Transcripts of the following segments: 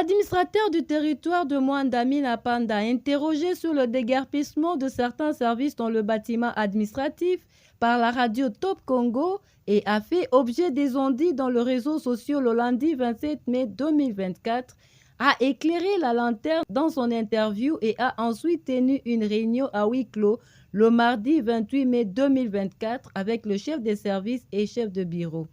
L'administrateur du territoire de Mwanda, Mina Panda, interrogé sur le déguerpissement de certains services dans le bâtiment administratif par la radio Top Congo et a fait objet des ondits dans le réseau social le lundi 27 mai 2024, a éclairé la lanterne dans son interview et a ensuite tenu une réunion à huis clos le mardi 28 mai 2024 avec le chef des services et chef de bureau.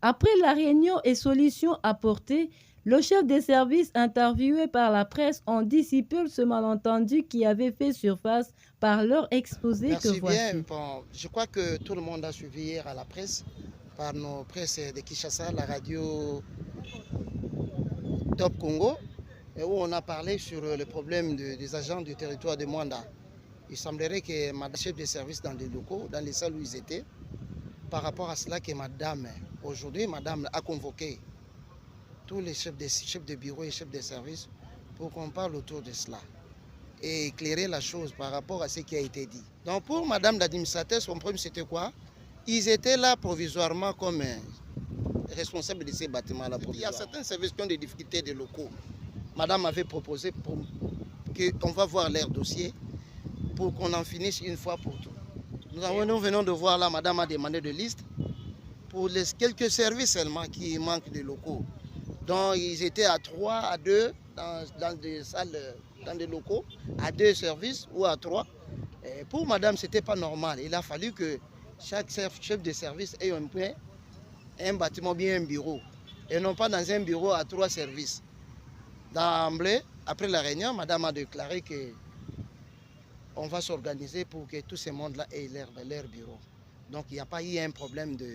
Après la réunion et solutions apportées, le chef des services interviewé par la presse ont dissipé ce malentendu qui avait fait surface par leur exposé. Merci que voici. Bien. Bon, je crois que tout le monde a suivi hier à la presse, par nos presses de Kinshasa, la radio Top Congo, et où on a parlé sur le problème des agents du territoire de Mwanda. Il semblerait que madame chef de service dans les locaux, dans les salles où ils étaient, par rapport à cela que madame, aujourd'hui, madame a convoqué tous les chefs de bureau et chefs de service pour qu'on parle autour de cela et éclairer la chose par rapport à ce qui a été dit. Donc pour madame l'administrateur, son problème c'était quoi? Ils étaient là provisoirement comme responsables de ces bâtiments-là. Il y a certains services qui ont des difficultés de locaux. Madame avait proposé qu'on va voir leur dossier pour qu'on en finisse une fois pour toutes. Nous venons de voir là, madame a demandé de liste pour les quelques services seulement qui manquent de locaux. Donc ils étaient à 3, à 2 dans des salles, dans des locaux, à 2 services ou à 3. Et pour madame, ce n'était pas normal. Il a fallu que chaque chef de service ait un bâtiment, bien un bureau. Et non pas dans un bureau à 3 services. D'emblée, après la réunion, madame a déclaré qu'on va s'organiser pour que tout ce monde-là ait leur bureau. Donc il n'y a pas eu un problème de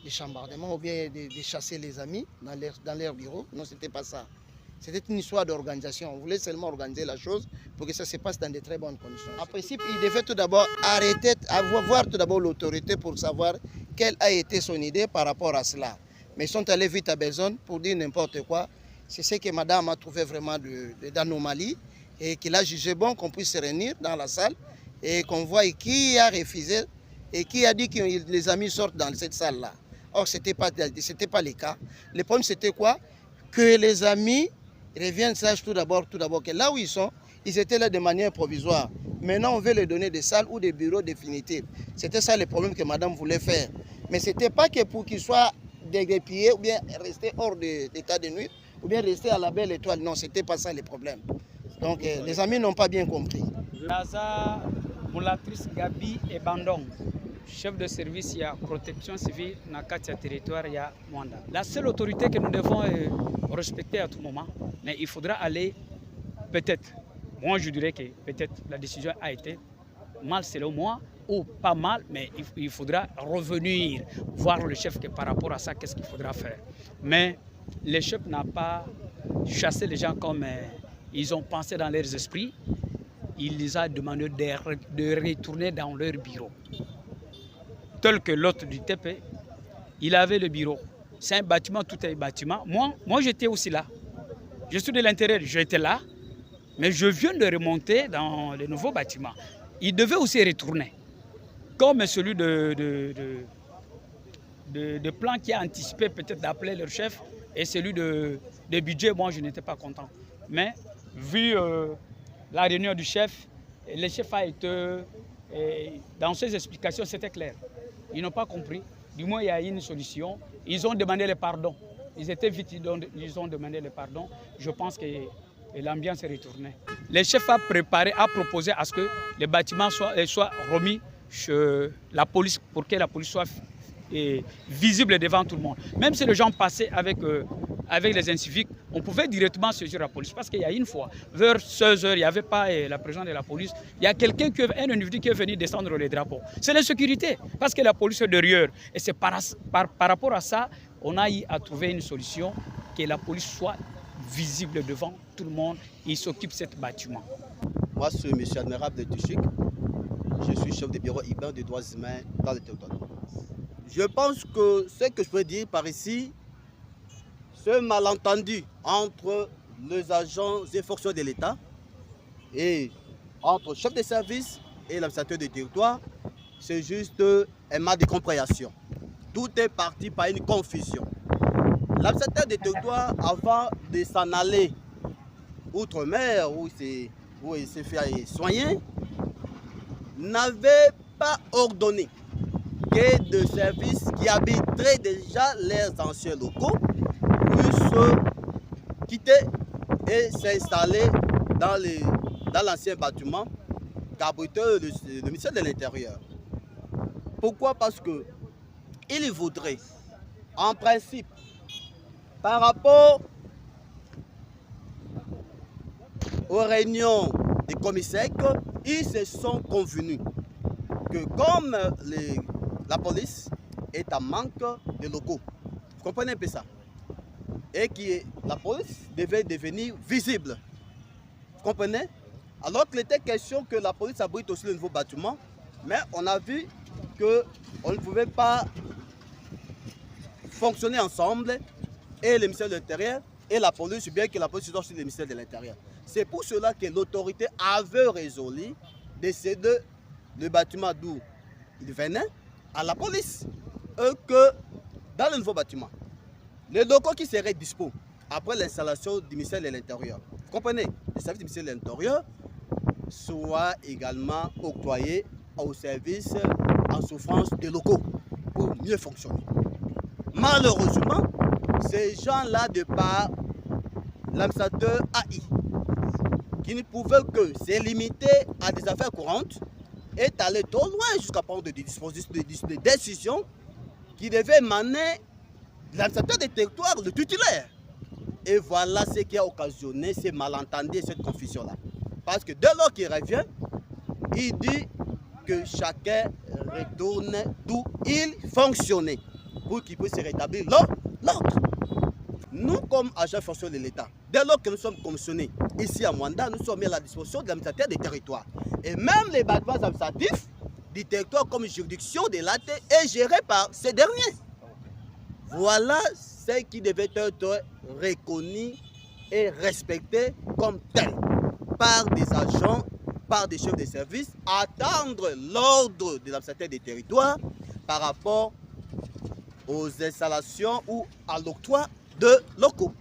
chambardement ou bien de chasser les amis dans leur bureau. Non, ce n'était pas ça. C'était une histoire d'organisation. On voulait seulement organiser la chose pour que ça se passe dans de très bonnes conditions. En principe, il devait tout d'abord arrêter, voir tout d'abord l'autorité pour savoir quelle a été son idée par rapport à cela. Mais ils sont allés vite à besoin pour dire n'importe quoi. C'est ce que madame a trouvé vraiment d'anomalie et qu'il a jugé bon qu'on puisse se réunir dans la salle et qu'on voit qui a refusé et qui a dit que les amis sortent dans cette salle-là. Or, ce n'était pas le cas. Le problème, c'était quoi? Que les amis reviennent, sachent tout d'abord que là où ils sont, ils étaient là de manière provisoire. Maintenant, on veut leur donner des salles ou des bureaux définitifs. C'était ça le problème que madame voulait faire. Mais ce n'était pas que pour qu'ils soient déguerpillés ou bien rester hors d'état de nuit ou bien rester à la belle étoile. Non, ce n'était pas ça le problème. Donc, les amis n'ont pas bien compris. Laza Moulatrice Gabi et Bandong, chef de service, il y a protection civile dans le territoire, il y a Mwanda. La seule autorité que nous devons respecter à tout moment, mais il faudra aller, peut-être, moi je dirais que peut-être la décision a été mal selon moi, ou pas mal, mais il faudra revenir voir le chef que par rapport à ça, qu'est-ce qu'il faudra faire. Mais le chef n'a pas chassé les gens comme ils ont pensé dans leurs esprits. Il les a demandé de retourner dans leur bureau. Tel que l'autre du TP, il avait le bureau. C'est un bâtiment, tout est bâtiment. Moi j'étais aussi là. Je suis de l'intérieur, j'étais là. Mais je viens de remonter dans le nouveau bâtiment. Il devait aussi retourner. Comme celui de plan qui a anticipé peut-être d'appeler leur chef. Et celui de budget, moi je n'étais pas content. Mais vu la réunion du chef, le chef a été, dans ses explications, c'était clair. Ils n'ont pas compris. Du moins, il y a une solution. Ils ont demandé le pardon. Ils étaient vite, ils ont demandé le pardon. Je pense que l'ambiance est retournée. Le chef a proposé à ce que le bâtiment soit remis chez la police pour que la police soit visible devant tout le monde. Même si les gens passaient avec les inciviques, on pouvait directement saisir la police. Parce qu'il y a une fois, vers 16 h, il n'y avait pas la présence de la police. Il y a un individu qui est venu descendre les drapeaux. C'est l'insécurité, parce que la police est derrière. Et c'est par rapport à ça, on a eu à trouver une solution, que la police soit visible devant tout le monde. Il s'occupe de ce bâtiment. Moi, c'est M. Admirable de Tuchik. Je suis chef de bureau urbain des droits humains dans le territoire. Je pense que ce que je peux dire par ici, ce malentendu entre les agents et fonctionnaires de l'État et entre le chef de service et l'administrateur du territoire, c'est juste un mal de compréhension. Tout est parti par une confusion. L'administrateur des territoires, avant de s'en aller outre-mer, où il s'est fait soigner, n'avait pas ordonné que des services qui habiteraient déjà leurs anciens locaux puissent quitter et s'installer dans l'ancien bâtiment qu'abritait le ministère de l'Intérieur. Pourquoi? Parce que il voudrait, en principe, par rapport aux réunions des commissaires, ils se sont convenus que comme la police est en manque de locaux, vous comprenez un peu ça, et que la police devait devenir visible, vous comprenez? Alors qu'il était question que la police abrite aussi le nouveau bâtiment, mais on a vu qu'on ne pouvait pas fonctionner ensemble, et le ministère de l'Intérieur et la police, bien que la police soit sur le ministère de l'Intérieur. C'est pour cela que l'autorité avait résolu de céder le bâtiment d'où il venait à la police, et que dans le nouveau bâtiment, les locaux qui seraient dispo après l'installation du ministère de l'Intérieur, vous comprenez, les services du ministère de l'Intérieur soient également octroyés aux services en souffrance des locaux pour mieux fonctionner. Malheureusement, ces gens-là, de par l'administrateur AI, qui ne pouvait que se limiter à des affaires courantes, est allé trop loin jusqu'à prendre des dispositions, des décisions qui devaient émaner de l'administrateur des territoires, le titulaire. Et voilà ce qui a occasionné ces malentendus et cette confusion-là. Parce que dès lors qu'il revient, il dit que chacun retourne d'où il fonctionnait pour qu'il puisse rétablir l'ordre. Nous, comme agents fonctionnaires de l'État, dès lors que nous sommes commissionnés ici à Mwanda, nous sommes mis à la disposition de l'administrateur des territoires. Et même les bâtiments administratifs du territoire comme juridiction de l'AT est géré par ces derniers. Voilà ce qui devait être reconnu et respecté comme tel par des agents, par des chefs de service, attendre l'ordre de l'administrateur des territoires par rapport aux installations ou à l'octroi de locaux.